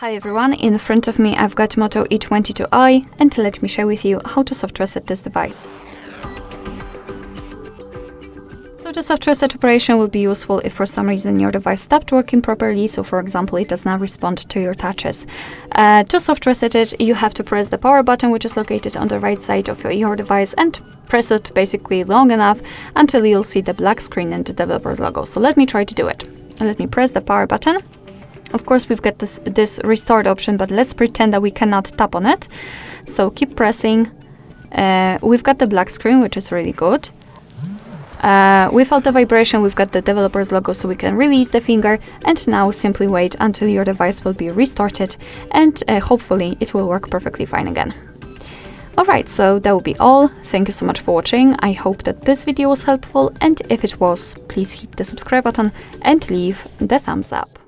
Hi everyone, in front of me I've got Moto E22i, and let me share with you how to soft reset this device. So the soft reset operation will be useful if for some reason your device stopped working properly, so for example it does not respond to your touches. To soft reset it, you have to press the power button, which is located on the right side of your device, and press it basically long enough until you'll see the black screen and the developer's logo. So let me try to do it. Let me press the power button. Of course, we've got this restart option, but let's pretend that we cannot tap on it. So keep pressing. We've got the black screen, which is really good. Without the vibration, we've got the developer's logo, so we can release the finger. And now simply wait until your device will be restarted, and hopefully it will work perfectly fine again. Alright, so that will be all. Thank you so much for watching. I hope that this video was helpful, and if it was, please hit the subscribe button and leave the thumbs up.